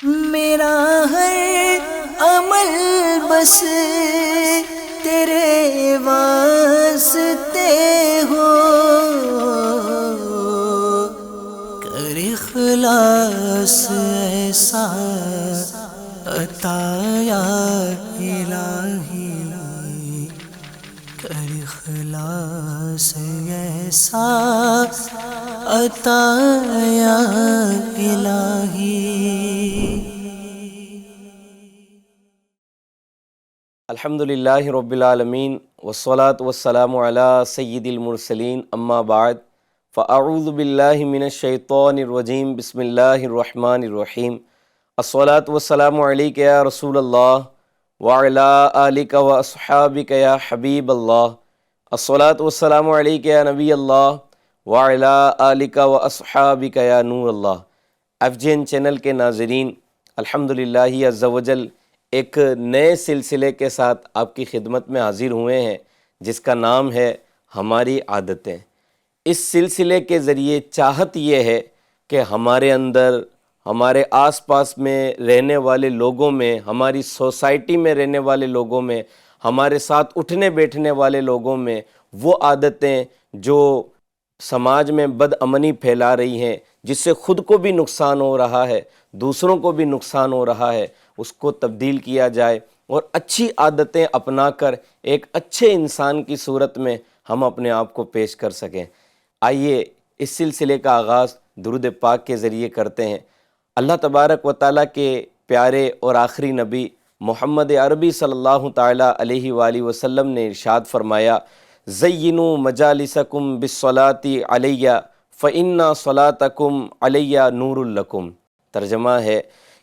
میرا ہر عمل بس تیرے واسطے ہو، کر اخلاص ایسا عطا یا الہی، کر اخلاص ایسا عطا یا الہی۔ الحمدللہ رب العالمین والصلاة والسلام علی سید المرسلین، اما بعد فاعوذ باللہ من الشیطان الرجیم، بسم اللہ الرحمن الرحیم۔ الصلاة والسلام علیک یا رسول اللہ وعلی آلک واصحابک یا حبیب اللہ۔ الصلاة والسلام علیک یا نبی اللہ وعلی آلک واصحابک یا نور اللہ۔ FGN چینل کے ناظرین، الحمدللہ عز و جل ایک نئے سلسلے کے ساتھ آپ کی خدمت میں حاضر ہوئے ہیں، جس کا نام ہے ہماری عادتیں۔ اس سلسلے کے ذریعے چاہت یہ ہے کہ ہمارے اندر، ہمارے آس پاس میں رہنے والے لوگوں میں، ہماری سوسائٹی میں رہنے والے لوگوں میں، ہمارے ساتھ اٹھنے بیٹھنے والے لوگوں میں وہ عادتیں جو سماج میں بد امنی پھیلا رہی ہیں، جس سے خود کو بھی نقصان ہو رہا ہے، دوسروں کو بھی نقصان ہو رہا ہے، اس کو تبدیل کیا جائے اور اچھی عادتیں اپنا کر ایک اچھے انسان کی صورت میں ہم اپنے آپ کو پیش کر سکیں۔ آئیے اس سلسلے کا آغاز درود پاک کے ذریعے کرتے ہیں۔ اللہ تبارک و تعالیٰ کے پیارے اور آخری نبی محمد عربی صلی اللہ تعالیٰ علیہ وآلہ وسلم نے ارشاد فرمایا، زینوا مجالسکم بالصلاۃ علیہ فإن صلاتکم علیہ نور لکم۔ ترجمہ ہے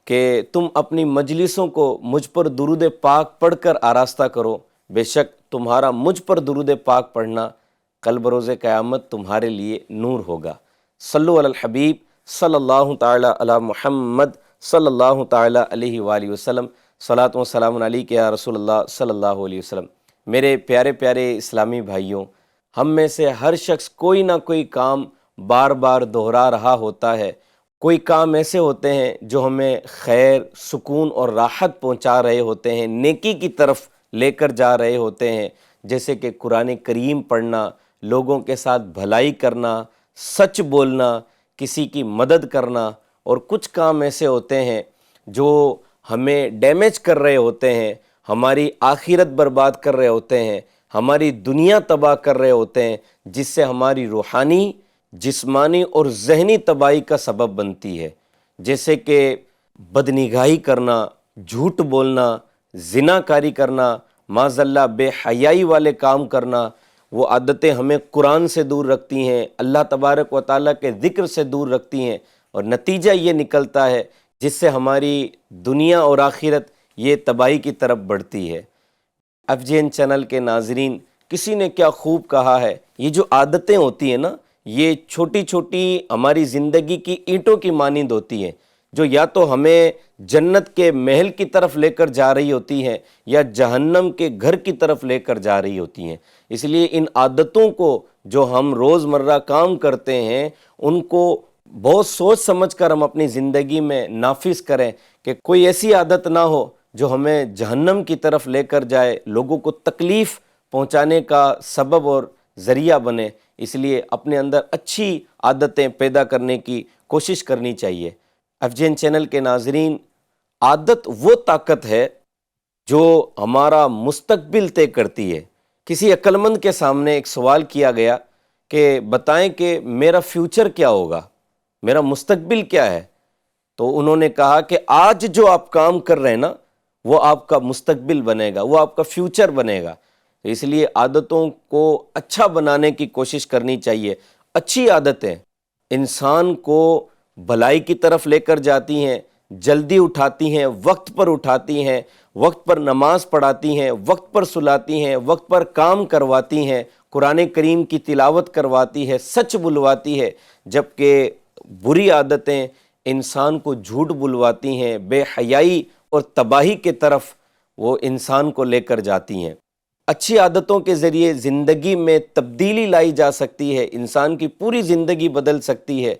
کہ تم اپنی مجلسوں کو مجھ پر درود پاک پڑھ کر آراستہ کرو، بے شک تمہارا مجھ پر درود پاک پڑھنا کل بروز قیامت تمہارے لیے نور ہوگا۔ صلو علی الحبیب صلی اللہ تعالی علی محمد صلی اللہ تعالی علیہ وآلہ وسلم۔ صلاۃ و سلام علیک یا رسول اللہ صلی اللہ علیہ وسلم۔ میرے پیارے پیارے اسلامی بھائیوں، ہم میں سے ہر شخص کوئی نہ کوئی کام بار بار دہرا رہا ہوتا ہے۔ کوئی کام ایسے ہوتے ہیں جو ہمیں خیر، سکون اور راحت پہنچا رہے ہوتے ہیں، نیکی کی طرف لے کر جا رہے ہوتے ہیں، جیسے کہ قرآن کریم پڑھنا، لوگوں کے ساتھ بھلائی کرنا، سچ بولنا، کسی کی مدد کرنا، اور کچھ کام ایسے ہوتے ہیں جو ہمیں ڈیمیج کر رہے ہوتے ہیں، ہماری آخرت برباد کر رہے ہوتے ہیں، ہماری دنیا تباہ کر رہے ہوتے ہیں، جس سے ہماری روحانی، جسمانی اور ذہنی تباہی کا سبب بنتی ہے، جیسے کہ بدنگاہی کرنا، جھوٹ بولنا، زنا کاری کرنا، معاذ اللہ بے حیائی والے کام کرنا۔ وہ عادتیں ہمیں قرآن سے دور رکھتی ہیں، اللہ تبارک و تعالیٰ کے ذکر سے دور رکھتی ہیں، اور نتیجہ یہ نکلتا ہے جس سے ہماری دنیا اور آخرت یہ تباہی کی طرف بڑھتی ہے۔ FGN چینل کے ناظرین، کسی نے کیا خوب کہا ہے، یہ جو عادتیں ہوتی ہیں نا، یہ چھوٹی چھوٹی ہماری زندگی کی اینٹوں کی مانند ہوتی ہیں، جو یا تو ہمیں جنت کے محل کی طرف لے کر جا رہی ہوتی ہیں یا جہنم کے گھر کی طرف لے کر جا رہی ہوتی ہیں۔ اس لیے ان عادتوں کو جو ہم روز مرہ کام کرتے ہیں، ان کو بہت سوچ سمجھ کر ہم اپنی زندگی میں نافذ کریں کہ کوئی ایسی عادت نہ ہو جو ہمیں جہنم کی طرف لے کر جائے، لوگوں کو تکلیف پہنچانے کا سبب اور ذریعہ بنے۔ اس لیے اپنے اندر اچھی عادتیں پیدا کرنے کی کوشش کرنی چاہیے۔ FGN چینل کے ناظرین، عادت وہ طاقت ہے جو ہمارا مستقبل طے کرتی ہے۔ کسی عقل مند کے سامنے ایک سوال کیا گیا کہ بتائیں کہ میرا فیوچر کیا ہوگا، میرا مستقبل کیا ہے؟ تو انہوں نے کہا کہ آج جو آپ کام کر رہے ہیں نا، وہ آپ کا مستقبل بنے گا، وہ آپ کا فیوچر بنے گا۔ اس لیے عادتوں کو اچھا بنانے کی کوشش کرنی چاہیے۔ اچھی عادتیں انسان کو بھلائی کی طرف لے کر جاتی ہیں، جلدی اٹھاتی ہیں، وقت پر اٹھاتی ہیں، وقت پر نماز پڑھاتی ہیں، وقت پر سلاتی ہیں، وقت پر کام کرواتی ہیں، قرآن کریم کی تلاوت کرواتی ہے، سچ بلواتی ہے، جبکہ بری عادتیں انسان کو جھوٹ بلواتی ہیں، بے حیائی اور تباہی کی طرف وہ انسان کو لے کر جاتی ہیں۔ اچھی عادتوں کے ذریعے زندگی میں تبدیلی لائی جا سکتی ہے، انسان کی پوری زندگی بدل سکتی ہے۔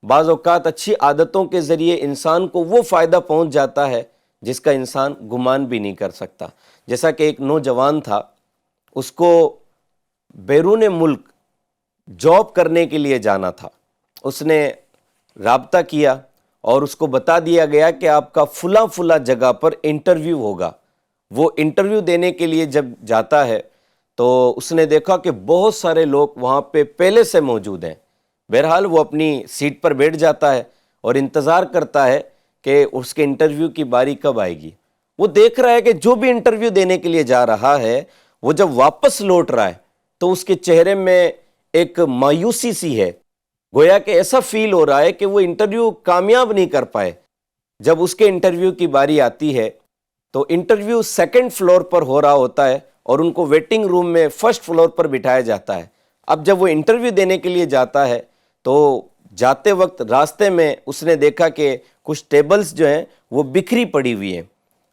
بعض اوقات اچھی عادتوں کے ذریعے انسان کو وہ فائدہ پہنچ جاتا ہے جس کا انسان گمان بھی نہیں کر سکتا. جیسا کہ ایک نوجوان تھا، اس کو بیرون ملک جاب کرنے کے لیے جانا تھا. اس نے رابطہ کیا اور اس کو بتا دیا گیا کہ آپ کا فلاں فلاں جگہ پر انٹرویو ہوگا. وہ انٹرویو دینے کے لیے جب جاتا ہے تو اس نے دیکھا کہ بہت سارے لوگ وہاں پہ پہلے سے موجود ہیں. بہرحال وہ اپنی سیٹ پر بیٹھ جاتا ہے اور انتظار کرتا ہے کہ اس کے انٹرویو کی باری کب آئے گی. وہ دیکھ رہا ہے کہ جو بھی انٹرویو دینے کے لیے جا رہا ہے وہ جب واپس لوٹ رہا ہے تو اس کے چہرے میں ایک مایوسی سی ہے، گویا کہ ایسا فیل ہو رہا ہے کہ وہ انٹرویو کامیاب نہیں کر پائے. جب اس کے انٹرویو کی باری آتی ہے تو انٹرویو سیکنڈ فلور پر ہو رہا ہوتا ہے اور ان کو ویٹنگ روم میں فرسٹ فلور پر بٹھایا جاتا ہے. اب جب وہ انٹرویو دینے کے لیے جاتا ہے تو جاتے وقت راستے میں اس نے دیکھا کہ کچھ ٹیبلز جو ہیں وہ بکھری پڑی ہوئی ہیں.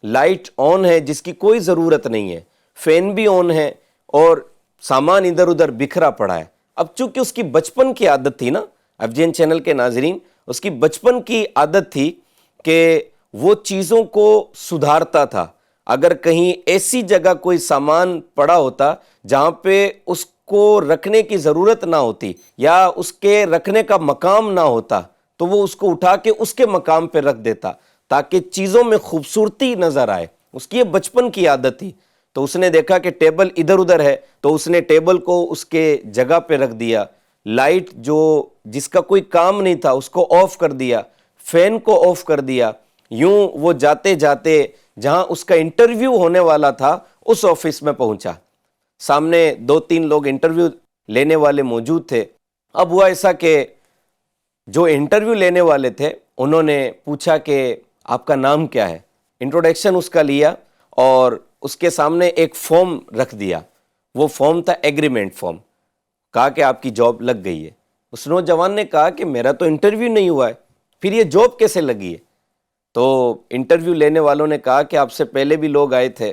لائٹ آن ہے جس کی کوئی ضرورت نہیں ہے، فین بھی آن ہے اور سامان ادھر ادھر بکھرا پڑا ہے. اب چونکہ اس کی بچپن کی عادت تھی نا، FGN چینل کے ناظرین، اس کی بچپن کی عادت تھی کہ وہ چیزوں کو سدھارتا تھا. اگر کہیں ایسی جگہ کوئی سامان پڑا ہوتا جہاں پہ اس کو رکھنے کی ضرورت نہ ہوتی یا اس کے رکھنے کا مقام نہ ہوتا تو وہ اس کو اٹھا کے اس کے مقام پہ رکھ دیتا تاکہ چیزوں میں خوبصورتی نظر آئے. اس کی یہ بچپن کی عادت تھی. تو اس نے دیکھا کہ ٹیبل ادھر ادھر ہے تو اس نے ٹیبل کو اس کے جگہ پہ رکھ دیا. لائٹ جو جس کا کوئی کام نہیں تھا اس کو آف کر دیا، فین کو آف کر دیا. یوں وہ جاتے جاتے جہاں اس کا انٹرویو ہونے والا تھا اس آفس میں پہنچا. سامنے 2-3 لوگ انٹرویو لینے والے موجود تھے. اب ہوا ایسا کہ جو انٹرویو لینے والے تھے انہوں نے پوچھا کہ آپ کا نام کیا ہے. انٹروڈکشن اس کا لیا اور اس کے سامنے ایک فارم رکھ دیا. وہ فارم تھا ایگریمنٹ فارم. کہا کہ آپ کی جاب لگ گئی ہے. اس نوجوان نے کہا کہ میرا تو انٹرویو نہیں ہوا ہے، پھر یہ جاب کیسے لگی ہے؟ تو انٹرویو لینے والوں نے کہا کہ آپ سے پہلے بھی لوگ آئے تھے،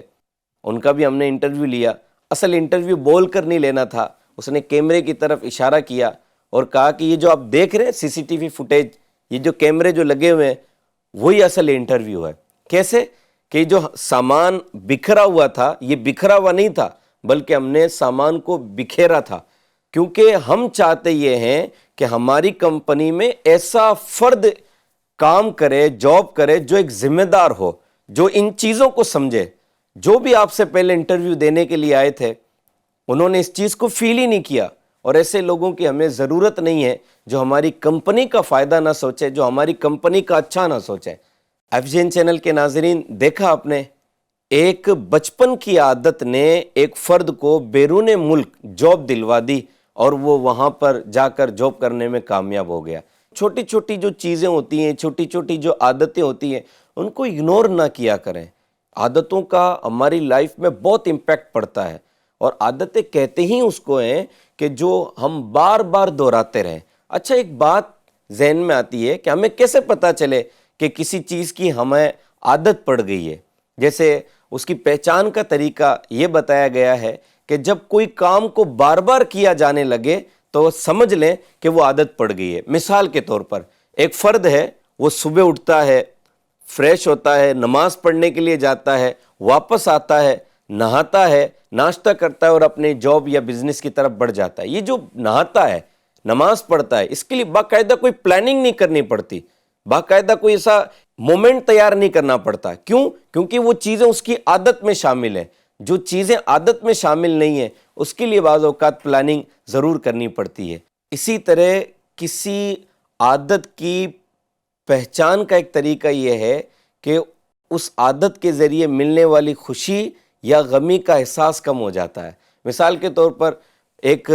ان کا بھی ہم نے انٹرویو لیا. اصل انٹرویو بول کر نہیں لینا تھا. اس نے کیمرے کی طرف اشارہ کیا اور کہا کہ یہ جو آپ دیکھ رہے ہیں CCTV فوٹیج، یہ جو کیمرے جو لگے ہوئے ہیں وہی اصل انٹرویو ہے. کیسے کہ جو سامان بکھرا ہوا تھا یہ بکھرا ہوا نہیں تھا بلکہ ہم نے سامان کو بکھیرا تھا، کیونکہ ہم چاہتے یہ ہیں کہ ہماری کمپنی میں ایسا فرد کام کرے، جاب کرے جو ایک ذمہ دار ہو، جو ان چیزوں کو سمجھے. جو بھی آپ سے پہلے انٹرویو دینے کے لیے آئے تھے انہوں نے اس چیز کو فیل ہی نہیں کیا، اور ایسے لوگوں کی ہمیں ضرورت نہیں ہے جو ہماری کمپنی کا فائدہ نہ سوچے، جو ہماری کمپنی کا اچھا نہ سوچے. FGN چینل کے ناظرین، دیکھا آپ نے، ایک بچپن کی عادت نے ایک فرد کو بیرون ملک جاب دلوا دی اور وہ وہاں پر جا کر جاب کرنے میں کامیاب ہو گیا. چھوٹی چھوٹی جو چیزیں ہوتی ہیں، چھوٹی چھوٹی جو عادتیں ہوتی ہیں، ان کو اگنور نہ کیا کریں. عادتوں کا ہماری لائف میں بہت امپیکٹ پڑتا ہے، اور عادتیں کہتے ہی اس کو ہیں کہ جو ہم بار بار دہراتے رہیں. اچھا، ایک بات ذہن میں آتی ہے کہ ہمیں کیسے پتہ چلے کہ کسی چیز کی ہمیں عادت پڑ گئی ہے؟ جیسے اس کی پہچان کا طریقہ یہ بتایا گیا ہے کہ جب کوئی کام کو بار بار کیا جانے لگے تو سمجھ لیں کہ وہ عادت پڑ گئی ہے. مثال کے طور پر ایک فرد ہے، وہ صبح اٹھتا ہے، فریش ہوتا ہے، نماز پڑھنے کے لیے جاتا ہے، واپس آتا ہے، نہاتا ہے، ناشتہ کرتا ہے اور اپنے جاب یا بزنس کی طرف بڑھ جاتا ہے. یہ جو نہاتا ہے، نماز پڑھتا ہے، اس کے لیے باقاعدہ کوئی پلاننگ نہیں کرنی پڑتی، باقاعدہ کوئی ایسا مومنٹ تیار نہیں کرنا پڑتا. کیوں؟ کیونکہ وہ چیزیں اس کی عادت میں شامل ہیں. جو چیزیں عادت میں شامل نہیں ہیں اس کے لیے بعض اوقات پلاننگ ضرور کرنی پڑتی ہے. اسی طرح کسی عادت کی پہچان کا ایک طریقہ یہ ہے کہ اس عادت کے ذریعے ملنے والی خوشی یا غمی کا احساس کم ہو جاتا ہے. مثال کے طور پر ایک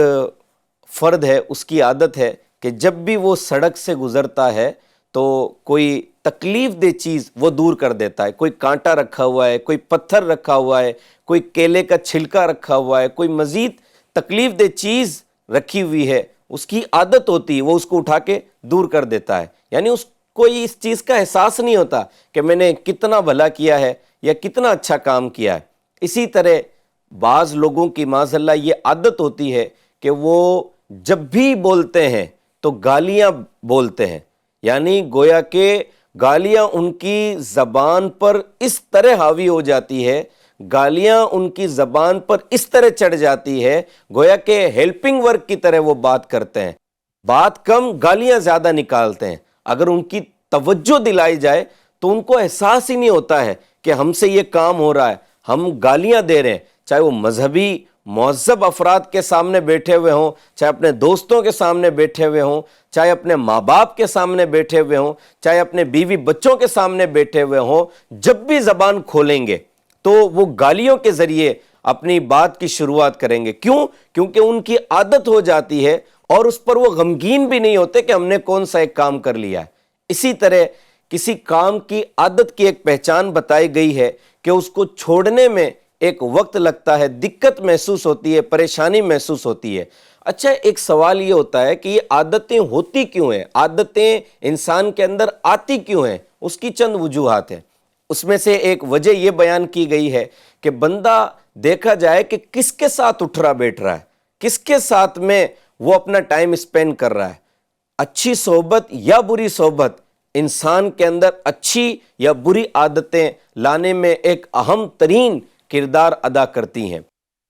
فرد ہے، اس کی عادت ہے کہ جب بھی وہ سڑک سے گزرتا ہے تو کوئی تکلیف دہ چیز وہ دور کر دیتا ہے. کوئی کانٹا رکھا ہوا ہے، کوئی پتھر رکھا ہوا ہے، کوئی کیلے کا چھلکا رکھا ہوا ہے، کوئی مزید تکلیف دہ چیز رکھی ہوئی ہے، اس کی عادت ہوتی ہے وہ اس کو اٹھا کے دور کر دیتا ہے. یعنی اس کوئی اس چیز کا احساس نہیں ہوتا کہ میں نے کتنا بھلا کیا ہے یا کتنا اچھا کام کیا ہے. اسی طرح بعض لوگوں کی معاذ اللہ یہ عادت ہوتی ہے کہ وہ جب بھی بولتے ہیں تو گالیاں بولتے ہیں. یعنی گویا کہ گالیاں ان کی زبان پر اس طرح حاوی ہو جاتی ہے، گالیاں ان کی زبان پر اس طرح چڑھ جاتی ہے، گویا کہ ہیلپنگ ورک کی طرح وہ بات کرتے ہیں، بات کم گالیاں زیادہ نکالتے ہیں۔ اگر ان کی توجہ دلائی جائے تو ان کو احساس ہی نہیں ہوتا ہے کہ ہم سے یہ کام ہو رہا ہے، ہم گالیاں دے رہے ہیں، چاہے وہ مذہبی مہذب افراد کے سامنے بیٹھے ہوئے ہوں، چاہے اپنے دوستوں کے سامنے بیٹھے ہوئے ہوں، چاہے اپنے ماں باپ کے سامنے بیٹھے ہوئے ہوں، چاہے اپنے بیوی بچوں کے سامنے بیٹھے ہوئے ہوں، جب بھی زبان کھولیں گے تو وہ گالیوں کے ذریعے اپنی بات کی شروعات کریں گے۔ کیوں؟ کیونکہ ان کی عادت ہو جاتی ہے اور اس پر وہ غمگین بھی نہیں ہوتے کہ ہم نے کون سا ایک کام کر لیا ہے۔ اسی طرح کسی کام کی عادت کی ایک پہچان بتائی گئی ہے کہ اس کو چھوڑنے میں ایک وقت لگتا ہے، دقت محسوس ہوتی ہے، پریشانی محسوس ہوتی ہے۔ اچھا، ایک سوال یہ ہوتا ہے کہ یہ عادتیں ہوتی کیوں ہیں؟ عادتیں انسان کے اندر آتی کیوں ہیں؟ اس کی چند وجوہات ہیں۔ اس میں سے ایک وجہ یہ بیان کی گئی ہے کہ بندہ دیکھا جائے کہ کس کے ساتھ اٹھ رہا بیٹھ رہا ہے، کس کے ساتھ میں وہ اپنا ٹائم اسپینڈ کر رہا ہے۔ اچھی صحبت یا بری صحبت انسان کے اندر اچھی یا بری عادتیں لانے میں ایک اہم ترین کردار ادا کرتی ہیں۔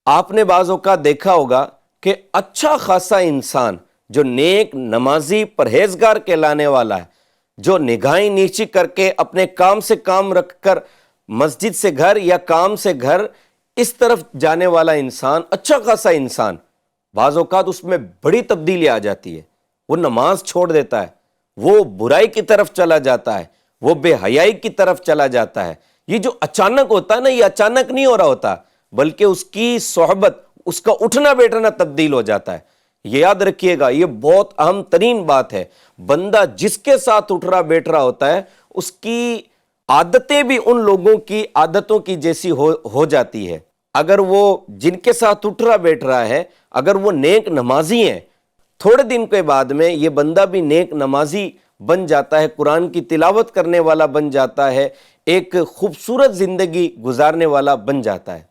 آپ نے بعض اوقات دیکھا ہوگا کہ اچھا خاصا انسان جو نیک، نمازی، پرہیزگار کہلانے والا ہے، جو نگاہیں نیچی کر کے اپنے کام سے کام رکھ کر مسجد سے گھر یا کام سے گھر اس طرف جانے والا انسان، اچھا خاصا انسان، بعض اوقات اس میں بڑی تبدیلی آ جاتی ہے۔ وہ نماز چھوڑ دیتا ہے، وہ برائی کی طرف چلا جاتا ہے، وہ بے حیائی کی طرف چلا جاتا ہے۔ یہ جو اچانک ہوتا ہے نا، یہ اچانک نہیں ہو رہا ہوتا، بلکہ اس کی صحبت، اس کا اٹھنا بیٹھنا تبدیل ہو جاتا ہے۔ یہ یاد رکھیے گا، یہ بہت اہم ترین بات ہے۔ بندہ جس کے ساتھ اٹھ رہا بیٹھ رہا ہوتا ہے، اس کی عادتیں بھی ان لوگوں کی عادتوں کی جیسی ہو جاتی ہے۔ اگر وہ جن کے ساتھ اٹھ رہا بیٹھ رہا ہے، اگر وہ نیک نمازی ہیں، تھوڑے دن کے بعد میں یہ بندہ بھی نیک نمازی بن جاتا ہے، قرآن کی تلاوت کرنے والا بن جاتا ہے، ایک خوبصورت زندگی گزارنے والا بن جاتا ہے۔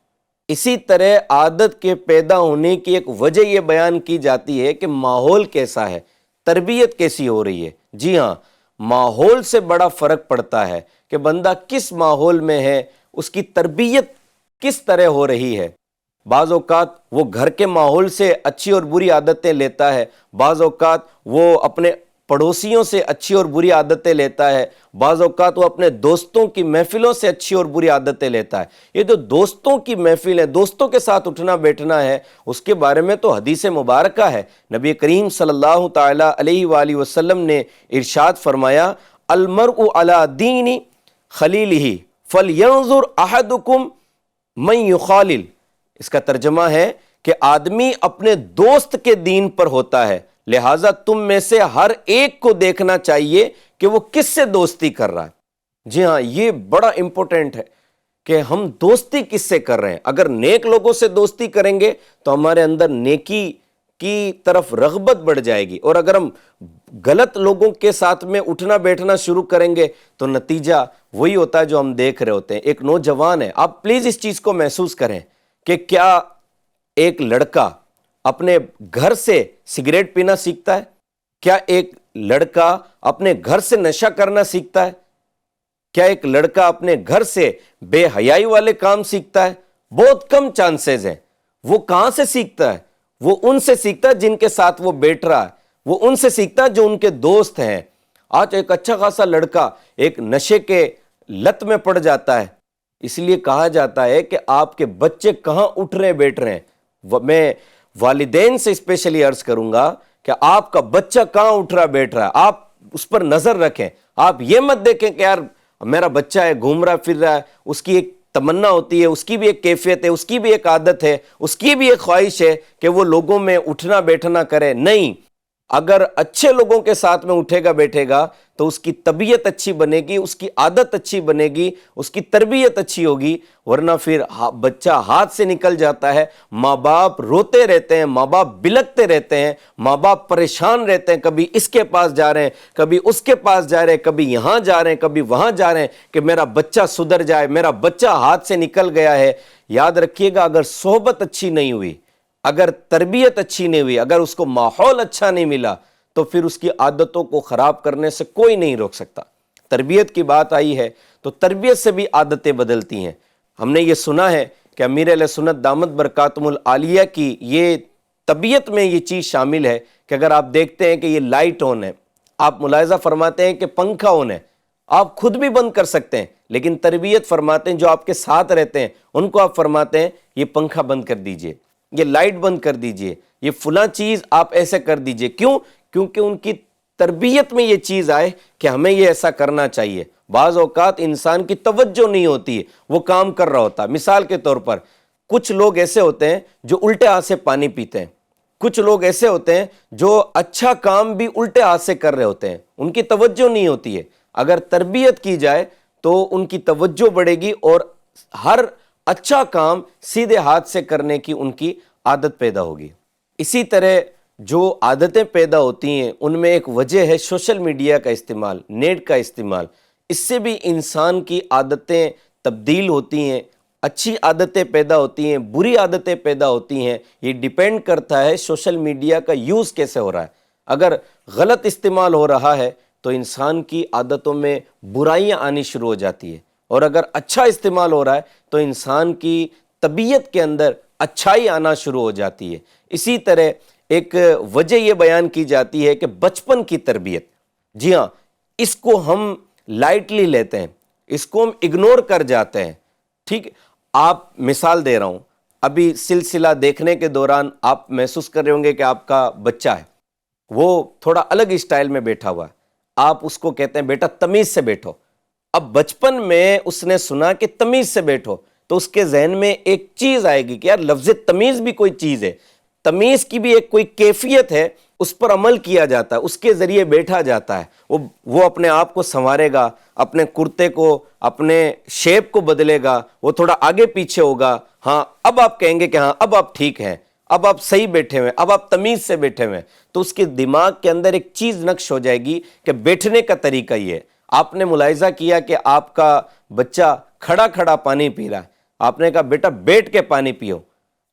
اسی طرح عادت کے پیدا ہونے کی ایک وجہ یہ بیان کی جاتی ہے کہ ماحول کیسا ہے، تربیت کیسی ہو رہی ہے۔ جی ہاں، ماحول سے بڑا فرق پڑتا ہے کہ بندہ کس ماحول میں ہے، اس کی تربیت کس طرح ہو رہی ہے۔ بعض اوقات وہ گھر کے ماحول سے اچھی اور بری عادتیں لیتا ہے، بعض اوقات وہ اپنے پڑوسیوں سے اچھی اور بری عادتیں لیتا ہے، بعض اوقات وہ اپنے دوستوں کی محفلوں سے اچھی اور بری عادتیں لیتا ہے۔ یہ جو دوستوں کی محفل ہے، دوستوں کے ساتھ اٹھنا بیٹھنا ہے، اس کے بارے میں تو حدیث مبارکہ ہے۔ نبی کریم صلی اللہ تعالی علیہ وآلہ وسلم نے ارشاد فرمایا، المرء علی دین خلیلہ فلینظر احدکم من یخالل۔ اس کا ترجمہ ہے کہ آدمی اپنے دوست کے دین پر ہوتا ہے، لہٰذا تم میں سے ہر ایک کو دیکھنا چاہیے کہ وہ کس سے دوستی کر رہا ہے۔ جی ہاں، یہ بڑا امپورٹنٹ ہے کہ ہم دوستی کس سے کر رہے ہیں۔ اگر نیک لوگوں سے دوستی کریں گے تو ہمارے اندر نیکی کی طرف رغبت بڑھ جائے گی، اور اگر ہم غلط لوگوں کے ساتھ میں اٹھنا بیٹھنا شروع کریں گے تو نتیجہ وہی ہوتا ہے جو ہم دیکھ رہے ہوتے ہیں۔ ایک نوجوان ہے، آپ پلیز اس چیز کو محسوس کریں کہ کیا ایک لڑکا اپنے گھر سے سگریٹ پینا سیکھتا ہے؟ کیا ایک لڑکا اپنے گھر سے نشہ کرنا سیکھتا ہے؟ کیا ایک لڑکا اپنے گھر سے بے حیائی والے کام سیکھتا ہے؟ بہت کم چانسز ہیں۔ وہ کہاں سے سیکھتا ہے؟ وہ ان سے سیکھتا ہے جن کے ساتھ وہ بیٹھ رہا ہے، وہ ان سے سیکھتا ہے جو ان کے دوست ہیں۔ آج ایک اچھا خاصا لڑکا ایک نشے کے لت میں پڑ جاتا ہے، اس لیے کہا جاتا ہے کہ آپ کے بچے کہاں اٹھ رہے بیٹھ رہے ہیں۔ میں والدین سے اسپیشلی عرض کروں گا کہ آپ کا بچہ کہاں اٹھ رہا بیٹھ رہا ہے، آپ اس پر نظر رکھیں۔ آپ یہ مت دیکھیں کہ یار میرا بچہ ہے، گھوم رہا پھر رہا ہے، اس کی ایک تمنا ہوتی ہے، اس کی بھی ایک کیفیت ہے، اس کی بھی ایک عادت ہے، اس کی بھی ایک خواہش ہے کہ وہ لوگوں میں اٹھنا بیٹھنا کرے۔ نہیں، اگر اچھے لوگوں کے ساتھ میں اٹھے گا بیٹھے گا تو اس کی طبیعت اچھی بنے گی، اس کی عادت اچھی بنے گی، اس کی تربیت اچھی ہوگی، ورنہ پھر بچہ ہاتھ سے نکل جاتا ہے۔ ماں باپ روتے رہتے ہیں، ماں باپ بلکتے رہتے ہیں، ماں باپ پریشان رہتے ہیں، کبھی اس کے پاس جا رہے ہیں، کبھی اس کے پاس جا رہے ہیں، کبھی یہاں جا رہے ہیں، کبھی وہاں جا رہے ہیں کہ میرا بچہ سدھر جائے، میرا بچہ ہاتھ سے نکل گیا ہے۔ یاد رکھیے گا، اگر صحبت اچھی نہیں ہوئی، اگر تربیت اچھی نہیں ہوئی، اگر اس کو ماحول اچھا نہیں ملا تو پھر اس کی عادتوں کو خراب کرنے سے کوئی نہیں روک سکتا۔ تربیت کی بات آئی ہے تو تربیت سے بھی عادتیں بدلتی ہیں۔ ہم نے یہ سنا ہے کہ امیر اہل سنت دامت برکاتہم العالیہ کی یہ طبیعت میں یہ چیز شامل ہے کہ اگر آپ دیکھتے ہیں کہ یہ لائٹ آن ہے، آپ ملاحظہ فرماتے ہیں کہ پنکھا آن ہے، آپ خود بھی بند کر سکتے ہیں، لیکن تربیت فرماتے ہیں جو آپ کے ساتھ رہتے ہیں ان کو آپ فرماتے ہیں یہ پنکھا بند کر دیجئے، یہ لائٹ بند کر دیجئے، یہ فلاں چیز آپ ایسے کر دیجئے۔ کیوں؟ کیونکہ ان کی تربیت میں یہ چیز آئے کہ ہمیں یہ ایسا کرنا چاہیے۔ بعض اوقات انسان کی توجہ نہیں ہوتی ہے، وہ کام کر رہا ہوتا ہے۔ مثال کے طور پر کچھ لوگ ایسے ہوتے ہیں جو الٹے ہاتھ سے پانی پیتے ہیں، کچھ لوگ ایسے ہوتے ہیں جو اچھا کام بھی الٹے ہاتھ سے کر رہے ہوتے ہیں، ان کی توجہ نہیں ہوتی ہے۔ اگر تربیت کی جائے تو ان کی توجہ بڑھے گی اور ہر اچھا کام سیدھے ہاتھ سے کرنے کی ان کی عادت پیدا ہوگی۔ اسی طرح جو عادتیں پیدا ہوتی ہیں ان میں ایک وجہ ہے سوشل میڈیا کا استعمال، نیٹ کا استعمال۔ اس سے بھی انسان کی عادتیں تبدیل ہوتی ہیں، اچھی عادتیں پیدا ہوتی ہیں، بری عادتیں پیدا ہوتی ہیں۔ یہ ڈیپینڈ کرتا ہے سوشل میڈیا کا یوز کیسے ہو رہا ہے۔ اگر غلط استعمال ہو رہا ہے تو انسان کی عادتوں میں برائیاں آنی شروع ہو جاتی ہے، اور اگر اچھا استعمال ہو رہا ہے تو انسان کی طبیعت کے اندر اچھائی آنا شروع ہو جاتی ہے۔ اسی طرح ایک وجہ یہ بیان کی جاتی ہے کہ بچپن کی تربیت، جی ہاں، اس کو ہم لائٹلی لیتے ہیں، اس کو ہم اگنور کر جاتے ہیں۔ ٹھیک، آپ مثال دے رہا ہوں، ابھی سلسلہ دیکھنے کے دوران آپ محسوس کر رہے ہوں گے کہ آپ کا بچہ ہے، وہ تھوڑا الگ اسٹائل میں بیٹھا ہوا ہے، آپ اس کو کہتے ہیں بیٹا تمیز سے بیٹھو۔ اب بچپن میں اس نے سنا کہ تمیز سے بیٹھو تو اس کے ذہن میں ایک چیز آئے گی کہ یار لفظ تمیز بھی کوئی چیز ہے، تمیز کی بھی ایک کوئی کیفیت ہے، اس پر عمل کیا جاتا ہے، اس کے ذریعے بیٹھا جاتا ہے۔ وہ اپنے آپ کو سنوارے گا، اپنے کرتے کو، اپنے شیپ کو بدلے گا، وہ تھوڑا آگے پیچھے ہوگا، ہاں اب آپ کہیں گے کہ ہاں اب آپ ٹھیک ہیں، اب آپ صحیح بیٹھے ہوئے، اب آپ تمیز سے بیٹھے ہوئے، تو اس کے دماغ کے اندر ایک چیز نقش ہو جائے گی کہ بیٹھنے کا طریقہ یہ ہے۔ آپ نے ملاحظہ کیا کہ آپ کا بچہ کھڑا کھڑا پانی پی رہا ہے، آپ نے کہا بیٹا بیٹھ کے پانی پیو،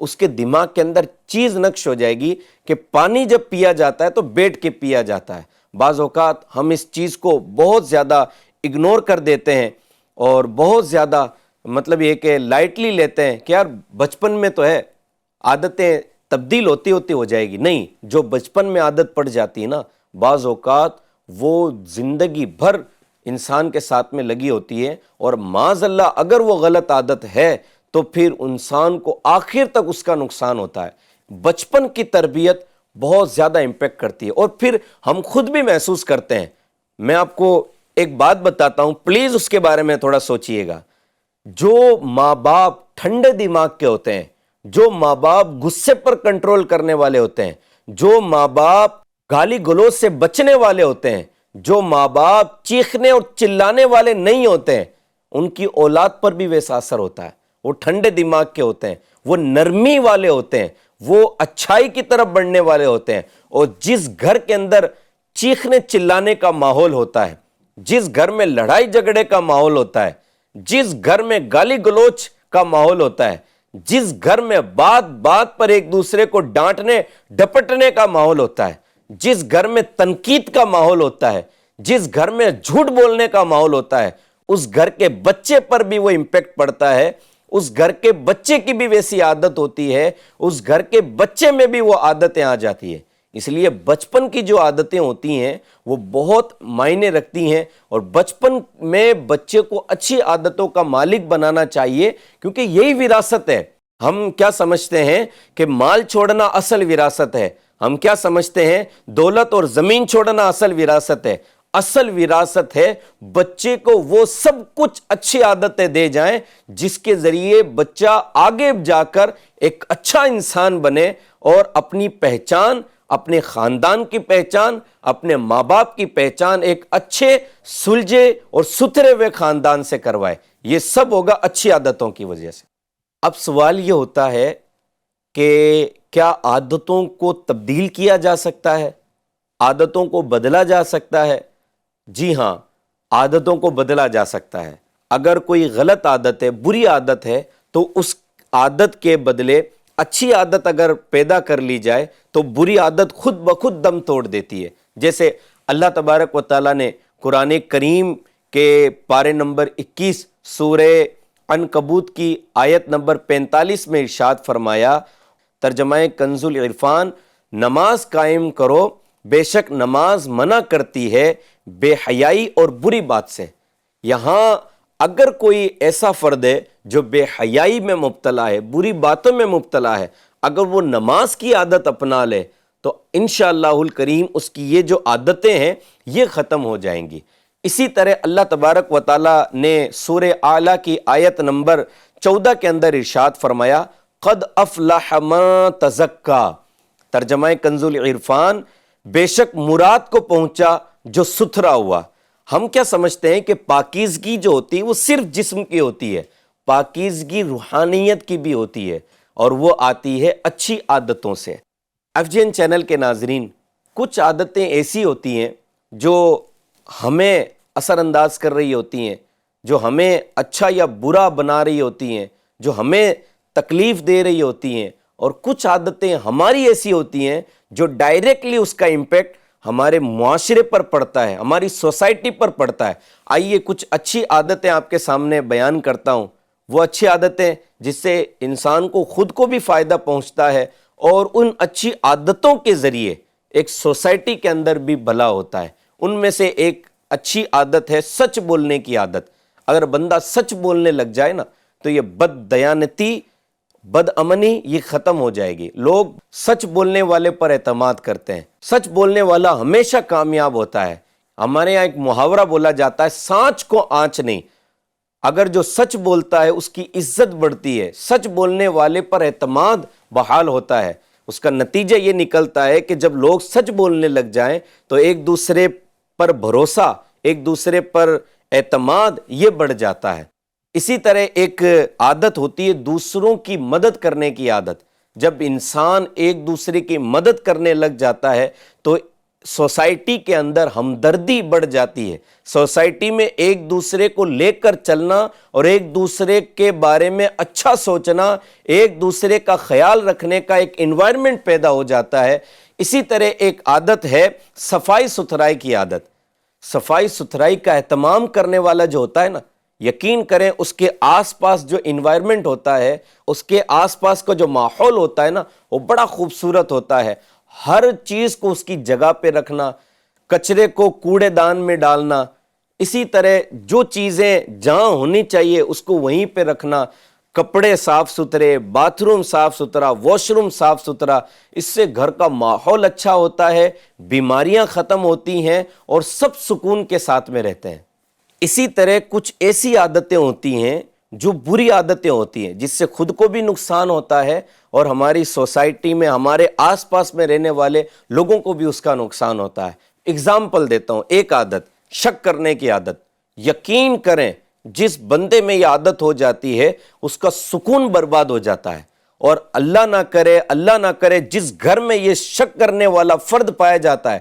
اس کے دماغ کے اندر چیز نقش ہو جائے گی کہ پانی جب پیا جاتا ہے تو بیٹھ کے پیا جاتا ہے۔ بعض اوقات ہم اس چیز کو بہت زیادہ اگنور کر دیتے ہیں اور بہت زیادہ مطلب یہ کہ لائٹلی لیتے ہیں کہ یار بچپن میں تو ہے، عادتیں تبدیل ہوتی ہوتی ہو جائے گی۔ نہیں، جو بچپن میں عادت پڑ جاتی ہے نا، بعض اوقات وہ زندگی بھر انسان کے ساتھ میں لگی ہوتی ہے، اور معاذ اللہ اگر وہ غلط عادت ہے تو پھر انسان کو آخر تک اس کا نقصان ہوتا ہے۔ بچپن کی تربیت بہت زیادہ امپیکٹ کرتی ہے، اور پھر ہم خود بھی محسوس کرتے ہیں۔ میں آپ کو ایک بات بتاتا ہوں، پلیز اس کے بارے میں تھوڑا سوچئے گا۔ جو ماں باپ ٹھنڈے دماغ کے ہوتے ہیں، جو ماں باپ غصے پر کنٹرول کرنے والے ہوتے ہیں، جو ماں باپ گالی گلوچ سے بچنے والے ہوتے ہیں، جو ماں باپ چیخنے اور چلانے والے نہیں ہوتے ہیں، ان کی اولاد پر بھی ویسا اثر ہوتا ہے۔ وہ ٹھنڈے دماغ کے ہوتے ہیں، وہ نرمی والے ہوتے ہیں، وہ اچھائی کی طرف بڑھنے والے ہوتے ہیں۔ اور جس گھر کے اندر چیخنے چلانے کا ماحول ہوتا ہے، جس گھر میں لڑائی جھگڑے کا ماحول ہوتا ہے، جس گھر میں گالی گلوچ کا ماحول ہوتا ہے، جس گھر میں بات بات پر ایک دوسرے کو ڈانٹنے ڈپٹنے کا ماحول ہوتا ہے، جس گھر میں تنقید کا ماحول ہوتا ہے، جس گھر میں جھوٹ بولنے کا ماحول ہوتا ہے، اس گھر کے بچے پر بھی وہ امپیکٹ پڑتا ہے۔ اس گھر کے بچے کی بھی ویسی عادت ہوتی ہے، اس گھر کے بچے میں بھی وہ عادتیں آ جاتی ہیں۔ اس لیے بچپن کی جو عادتیں ہوتی ہیں وہ بہت معنی رکھتی ہیں، اور بچپن میں بچے کو اچھی عادتوں کا مالک بنانا چاہیے، کیونکہ یہی وراثت ہے۔ ہم کیا سمجھتے ہیں کہ مال چھوڑنا اصل وراثت ہے، ہم کیا سمجھتے ہیں دولت اور زمین چھوڑنا اصل وراثت ہے۔ اصل وراثت ہے بچے کو وہ سب کچھ اچھی عادتیں دے جائیں جس کے ذریعے بچہ آگے جا کر ایک اچھا انسان بنے، اور اپنی پہچان، اپنے خاندان کی پہچان، اپنے ماں باپ کی پہچان ایک اچھے سلجھے اور ستھرے ہوئے خاندان سے کروائے۔ یہ سب ہوگا اچھی عادتوں کی وجہ سے۔ اب سوال یہ ہوتا ہے کہ کیا عادتوں کو تبدیل کیا جا سکتا ہے؟ عادتوں کو بدلا جا سکتا ہے؟ جی ہاں، عادتوں کو بدلا جا سکتا ہے۔ اگر کوئی غلط عادت ہے، بری عادت ہے، تو اس عادت کے بدلے اچھی عادت اگر پیدا کر لی جائے تو بری عادت خود بخود دم توڑ دیتی ہے۔ جیسے اللہ تبارک و تعالیٰ نے قرآن کریم کے پارے نمبر 21 سورہ عنکبوت کی آیت نمبر 45 میں ارشاد فرمایا، ترجمہ کنز العرفان، نماز قائم کرو، بے شک نماز منع کرتی ہے بے حیائی اور بری بات سے۔ یہاں اگر کوئی ایسا فرد ہے جو بے حیائی میں مبتلا ہے، بری باتوں میں مبتلا ہے، اگر وہ نماز کی عادت اپنا لے تو انشاءاللہ الکریم اس کی یہ جو عادتیں ہیں یہ ختم ہو جائیں گی۔ اسی طرح اللہ تبارک و تعالیٰ نے سورہ اعلیٰ کی آیت نمبر 14 کے اندر ارشاد فرمایا، قد افلح من تزکا، ترجمہ کنز العرفان، بے شک مراد کو پہنچا جو ستھرا ہوا۔ ہم کیا سمجھتے ہیں کہ پاکیزگی جو ہوتی ہے وہ صرف جسم کی ہوتی ہے، پاکیزگی روحانیت کی بھی ہوتی ہے، اور وہ آتی ہے اچھی عادتوں سے۔ FGN چینل کے ناظرین، کچھ عادتیں ایسی ہوتی ہیں جو ہمیں اثر انداز کر رہی ہوتی ہیں، جو ہمیں اچھا یا برا بنا رہی ہوتی ہیں، جو ہمیں تکلیف دے رہی ہوتی ہیں، اور کچھ عادتیں ہماری ایسی ہوتی ہیں جو ڈائریکٹلی اس کا امپیکٹ ہمارے معاشرے پر پڑتا ہے، ہماری سوسائٹی پر پڑتا ہے۔ آئیے کچھ اچھی عادتیں آپ کے سامنے بیان کرتا ہوں، وہ اچھی عادتیں جس سے انسان کو خود کو بھی فائدہ پہنچتا ہے، اور ان اچھی عادتوں کے ذریعے ایک سوسائٹی کے اندر بھی بھلا ہوتا ہے۔ ان میں سے ایک اچھی عادت ہے سچ بولنے کی عادت۔ اگر بندہ سچ بولنے لگ جائے نا تو یہ بد دیانتی، بد امنی یہ ختم ہو جائے گی۔ لوگ سچ بولنے والے پر اعتماد کرتے ہیں، سچ بولنے والا ہمیشہ کامیاب ہوتا ہے۔ ہمارے یہاں ایک محاورہ بولا جاتا ہے، سانچ کو آنچ نہیں۔ اگر جو سچ بولتا ہے اس کی عزت بڑھتی ہے، سچ بولنے والے پر اعتماد بحال ہوتا ہے۔ اس کا نتیجہ یہ نکلتا ہے کہ جب لوگ سچ بولنے لگ جائیں تو ایک دوسرے پر بھروسہ، ایک دوسرے پر اعتماد یہ بڑھ جاتا ہے۔ اسی طرح ایک عادت ہوتی ہے دوسروں کی مدد کرنے کی عادت۔ جب انسان ایک دوسرے کی مدد کرنے لگ جاتا ہے تو سوسائٹی کے اندر ہمدردی بڑھ جاتی ہے، سوسائٹی میں ایک دوسرے کو لے کر چلنا اور ایک دوسرے کے بارے میں اچھا سوچنا، ایک دوسرے کا خیال رکھنے کا ایک انوائرمنٹ پیدا ہو جاتا ہے۔ اسی طرح ایک عادت ہے صفائی ستھرائی کی عادت۔ صفائی ستھرائی کا اہتمام کرنے والا جو ہوتا ہے نا، یقین کریں اس کے آس پاس جو انوائرمنٹ ہوتا ہے، اس کے آس پاس کا جو ماحول ہوتا ہے نا، وہ بڑا خوبصورت ہوتا ہے۔ ہر چیز کو اس کی جگہ پہ رکھنا، کچرے کو کوڑے دان میں ڈالنا، اسی طرح جو چیزیں جہاں ہونی چاہیے اس کو وہیں پہ رکھنا، کپڑے صاف ستھرے، باتھ روم صاف ستھرا، واش روم صاف ستھرا، اس سے گھر کا ماحول اچھا ہوتا ہے، بیماریاں ختم ہوتی ہیں اور سب سکون کے ساتھ میں رہتے ہیں۔ اسی طرح کچھ ایسی عادتیں ہوتی ہیں جو بری عادتیں ہوتی ہیں جس سے خود کو بھی نقصان ہوتا ہے اور ہماری سوسائٹی میں، ہمارے آس پاس میں رہنے والے لوگوں کو بھی اس کا نقصان ہوتا ہے۔ اگزامپل دیتا ہوں، ایک عادت شک کرنے کی عادت۔ یقین کریں جس بندے میں یہ عادت ہو جاتی ہے اس کا سکون برباد ہو جاتا ہے، اور اللہ نہ کرے جس گھر میں یہ شک کرنے والا فرد پایا جاتا ہے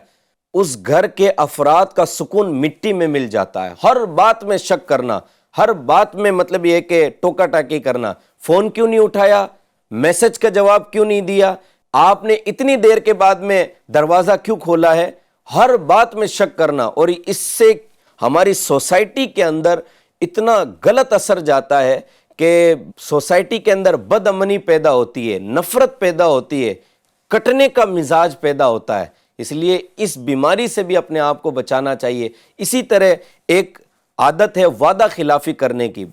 اس گھر کے افراد کا سکون مٹی میں مل جاتا ہے۔ ہر بات میں شک کرنا، ہر بات میں مطلب یہ کہ ٹوکا ٹاکی کرنا، فون کیوں نہیں اٹھایا، میسج کا جواب کیوں نہیں دیا، آپ نے اتنی دیر کے بعد میں دروازہ کیوں کھولا ہے، ہر بات میں شک کرنا۔ اور اس سے ہماری سوسائٹی کے اندر اتنا غلط اثر جاتا ہے کہ سوسائٹی کے اندر بد امنی پیدا ہوتی ہے، نفرت پیدا ہوتی ہے، کٹنے کا مزاج پیدا ہوتا ہے۔ اس لیے اس بیماری سے بھی اپنے آپ کو بچانا چاہیے۔ اسی طرح ایک عادت ہے وعدہ خلافی کرنے کی۔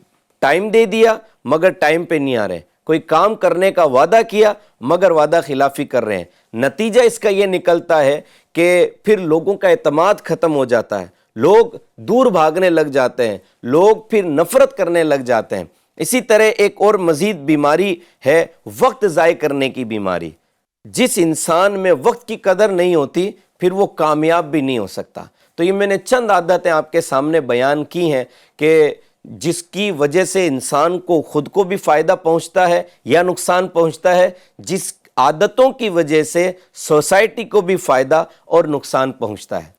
ٹائم دے دیا مگر ٹائم پہ نہیں آ رہے، کوئی کام کرنے کا وعدہ کیا مگر وعدہ خلافی کر رہے ہیں۔ نتیجہ اس کا یہ نکلتا ہے کہ پھر لوگوں کا اعتماد ختم ہو جاتا ہے، لوگ دور بھاگنے لگ جاتے ہیں، لوگ پھر نفرت کرنے لگ جاتے ہیں۔ اسی طرح ایک اور مزید بیماری ہے وقت ضائع کرنے کی بیماری۔ جس انسان میں وقت کی قدر نہیں ہوتی پھر وہ کامیاب بھی نہیں ہو سکتا۔ تو یہ میں نے چند عادتیں آپ کے سامنے بیان کی ہیں کہ جس کی وجہ سے انسان کو خود کو بھی فائدہ پہنچتا ہے یا نقصان پہنچتا ہے، جس عادتوں کی وجہ سے سوسائٹی کو بھی فائدہ اور نقصان پہنچتا ہے۔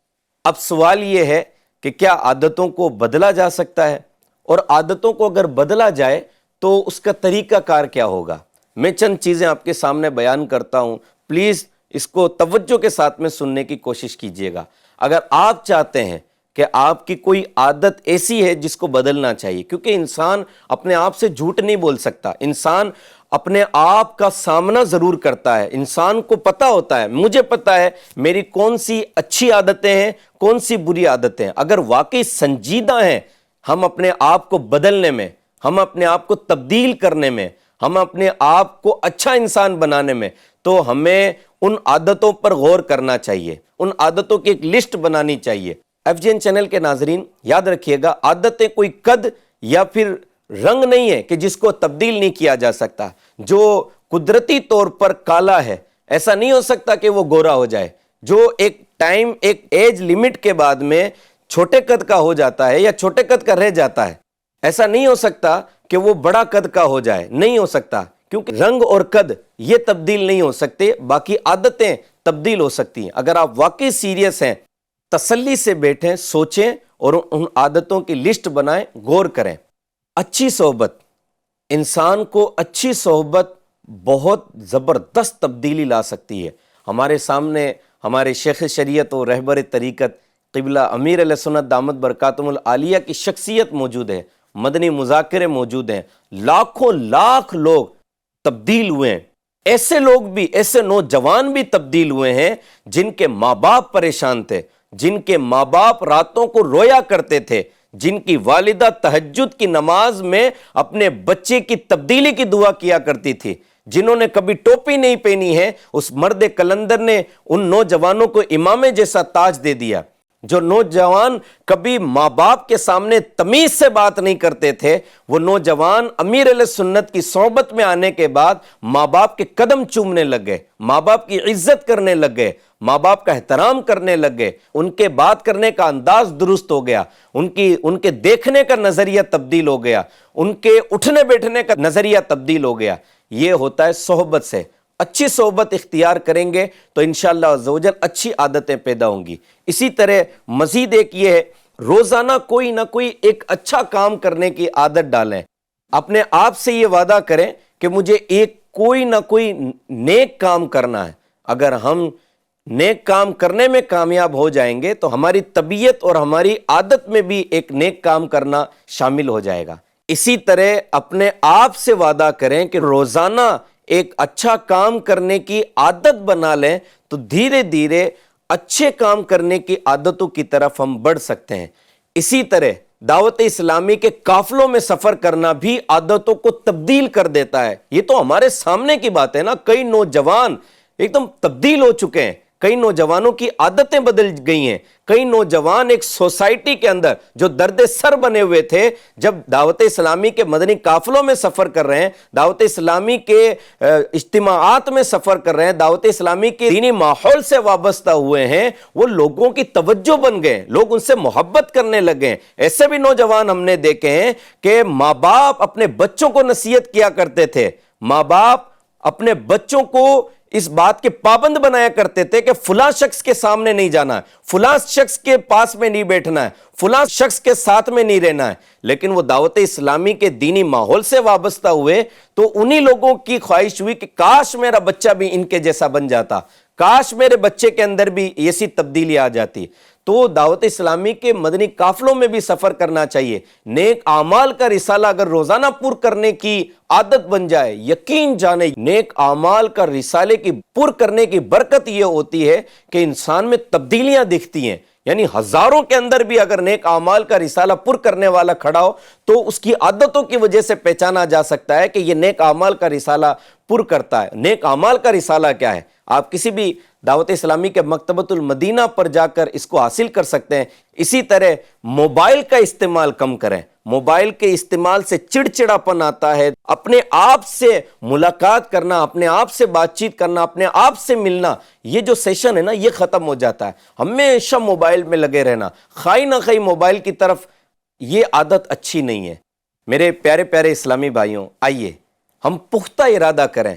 اب سوال یہ ہے کہ کیا عادتوں کو بدلا جا سکتا ہے، اور عادتوں کو اگر بدلا جائے تو اس کا طریقہ کار کیا ہوگا؟ میں چند چیزیں آپ کے سامنے بیان کرتا ہوں، پلیز اس کو توجہ کے ساتھ میں سننے کی کوشش کیجئے گا۔ اگر آپ چاہتے ہیں کہ آپ کی کوئی عادت ایسی ہے جس کو بدلنا چاہیے، کیونکہ انسان اپنے آپ سے جھوٹ نہیں بول سکتا، انسان اپنے آپ کا سامنا ضرور کرتا ہے، انسان کو پتا ہوتا ہے، مجھے پتا ہے میری کون سی اچھی عادتیں ہیں، کون سی بری عادتیں ہیں۔ اگر واقعی سنجیدہ ہیں ہم اپنے آپ کو بدلنے میں، ہم اپنے آپ کو تبدیل کرنے میں، ہم اپنے آپ کو اچھا انسان بنانے میں، تو ہمیں ان عادتوں پر غور کرنا چاہیے، ان عادتوں کی ایک لسٹ بنانی چاہیے۔ ایف جی این چینل کے ناظرین یاد رکھیے گا، عادتیں کوئی قد یا پھر رنگ نہیں ہے کہ جس کو تبدیل نہیں کیا جا سکتا۔ جو قدرتی طور پر کالا ہے ایسا نہیں ہو سکتا کہ وہ گورا ہو جائے، جو ایک ٹائم ایک ایج لمٹ کے بعد میں چھوٹے قد کا ہو جاتا ہے یا چھوٹے قد کا رہ جاتا ہے، ایسا نہیں ہو سکتا کہ وہ بڑا قد کا ہو جائے، نہیں ہو سکتا، کیونکہ رنگ اور قد یہ تبدیل نہیں ہو سکتے، باقی عادتیں تبدیل ہو سکتی ہیں۔ اگر آپ واقعی سیریس ہیں، تسلی سے بیٹھیں، سوچیں اور ان عادتوں کی لسٹ بنائیں، غور کریں۔ اچھی صحبت، انسان کو اچھی صحبت بہت زبردست تبدیلی لا سکتی ہے۔ ہمارے سامنے ہمارے شیخ شریعت و رہبر طریقت قبلہ امیر علیہ سنت دامت برکاتہم العالیہ کی شخصیت موجود ہے، مدنی مذاکرے موجود ہیں، لاکھوں لاکھ لوگ تبدیل ہوئے ہیں۔ ایسے لوگ بھی، ایسے نوجوان بھی تبدیل ہوئے ہیں جن کے ماں باپ پریشان تھے، جن کے ماں باپ راتوں کو رویا کرتے تھے، جن کی والدہ تہجد کی نماز میں اپنے بچے کی تبدیلی کی دعا کیا کرتی تھی، جنہوں نے کبھی ٹوپی نہیں پہنی ہے، اس مرد کلندر نے ان نوجوانوں کو امامے جیسا تاج دے دیا۔ جو نوجوان کبھی ماں باپ کے سامنے تمیز سے بات نہیں کرتے تھے، وہ نوجوان امیر علیہ سنت کی صحبت میں آنے کے بعد ماں باپ کے قدم چومنے لگ گئے، ماں باپ کی عزت کرنے لگ گئے، ماں باپ کا احترام کرنے لگ گئے، ان کے بات کرنے کا انداز درست ہو گیا، ان کے دیکھنے کا نظریہ تبدیل ہو گیا، ان کے اٹھنے بیٹھنے کا نظریہ تبدیل ہو گیا۔ یہ ہوتا ہے صحبت سے۔ اچھی صحبت اختیار کریں گے تو انشاءاللہ عزوجل اچھی عادتیں پیدا ہوں گی۔ اسی طرح مزید ایک یہ ہے، روزانہ کوئی نہ کوئی ایک اچھا کام کرنے کی عادت ڈالیں۔ اپنے آپ سے یہ وعدہ کریں کہ مجھے کوئی نہ کوئی نیک کام کرنا ہے۔ اگر ہم نیک کام کرنے میں کامیاب ہو جائیں گے تو ہماری طبیعت اور ہماری عادت میں بھی ایک نیک کام کرنا شامل ہو جائے گا۔ اسی طرح اپنے آپ سے وعدہ کریں کہ روزانہ ایک اچھا کام کرنے کی عادت بنا لیں تو دھیرے دھیرے اچھے کام کرنے کی عادتوں کی طرف ہم بڑھ سکتے ہیں۔ اسی طرح دعوت اسلامی کے قافلوں میں سفر کرنا بھی عادتوں کو تبدیل کر دیتا ہے۔ یہ تو ہمارے سامنے کی بات ہے نا، کئی نوجوان ایک دم تبدیل ہو چکے ہیں، کئی نوجوانوں کی عادتیں بدل گئی ہیں، کئی نوجوان ایک سوسائٹی کے اندر جو درد سر بنے ہوئے تھے، جب دعوت اسلامی کے مدنی قافلوں میں سفر کر رہے ہیں، دعوت اسلامی کے اجتماعات میں سفر کر رہے ہیں، دعوت اسلامی کے دینی ماحول سے وابستہ ہوئے ہیں، وہ لوگوں کی توجہ بن گئے، لوگ ان سے محبت کرنے لگے ہیں۔ ایسے بھی نوجوان ہم نے دیکھے ہیں کہ ماں باپ اپنے بچوں کو نصیحت کیا کرتے تھے، ماں باپ اپنے بچوں کو اس بات کے پابند بنایا کرتے تھے کہ فلاں شخص کے سامنے نہیں جانا ہے، فلاں شخص کے پاس میں نہیں بیٹھنا ہے، فلاں شخص کے ساتھ میں نہیں رہنا ہے۔ لیکن وہ دعوت اسلامی کے دینی ماحول سے وابستہ ہوئے تو انہی لوگوں کی خواہش ہوئی کہ کاش میرا بچہ بھی ان کے جیسا بن جاتا، کاش میرے بچے کے اندر بھی ایسی تبدیلی آ جاتی۔ تو دعوت اسلامی کے مدنی قافلوں میں بھی سفر کرنا چاہیے۔ نیک اعمال کا رسالہ اگر روزانہ پر کرنے کی عادت بن جائے، یقین جانے نیک اعمال کا رسالے کی پر کرنے کی برکت یہ ہوتی ہے کہ انسان میں تبدیلیاں دکھتی ہیں۔ یعنی ہزاروں کے اندر بھی اگر نیک اعمال کا رسالہ پر کرنے والا کھڑا ہو تو اس کی عادتوں کی وجہ سے پہچانا جا سکتا ہے کہ یہ نیک اعمال کا رسالہ پر کرتا ہے۔ نیک اعمال کا رسالہ کیا ہے؟ آپ کسی بھی دعوت اسلامی کے مکتبۃ المدینہ پر جا کر اس کو حاصل کر سکتے ہیں۔ اسی طرح موبائل کا استعمال کم کریں۔ موبائل کے استعمال سے چڑچڑاپن آتا ہے۔ اپنے آپ سے ملاقات کرنا، اپنے آپ سے بات چیت کرنا، اپنے آپ سے ملنا، یہ جو سیشن ہے نا یہ ختم ہو جاتا ہے۔ ہمیشہ موبائل میں لگے رہنا، خواہ نہ خواہ موبائل کی طرف، یہ عادت اچھی نہیں ہے۔ میرے پیارے پیارے اسلامی بھائیوں، آئیے ہم پختہ ارادہ کریں،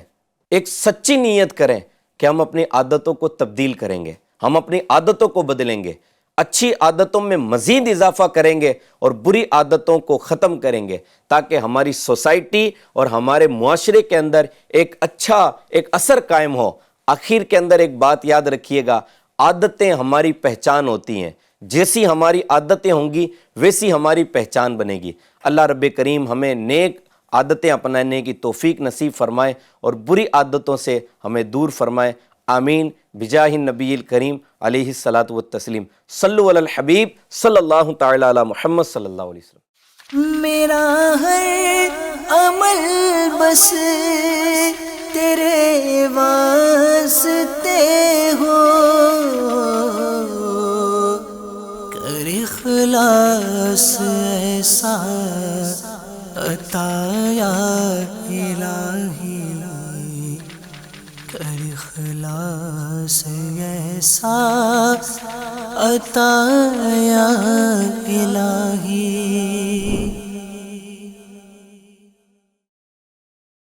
ایک سچی نیت کریں کہ ہم اپنی عادتوں کو تبدیل کریں گے، ہم اپنی عادتوں کو بدلیں گے، اچھی عادتوں میں مزید اضافہ کریں گے اور بری عادتوں کو ختم کریں گے، تاکہ ہماری سوسائٹی اور ہمارے معاشرے کے اندر ایک اچھا ایک اثر قائم ہو۔ آخر کے اندر ایک بات یاد رکھیے گا، عادتیں ہماری پہچان ہوتی ہیں، جیسی ہماری عادتیں ہوں گی ویسی ہماری پہچان بنے گی۔ اللہ رب کریم ہمیں نیک عادتیں اپنانے کی توفیق نصیب فرمائے اور بری عادتوں سے ہمیں دور فرمائے، آمین بجاہ النبی الکریم علیہ الصلاۃ والتسلیم۔ صلو علی الحبیب صلی اللہ تعالی علی محمد صلی اللہ علیہ وسلم۔ میرا ہر عمل بس تیرے واسطے ہو، کر اخلاص ایسا عطا یا الہی، کر اخلاص ایسا عطا یا الہی۔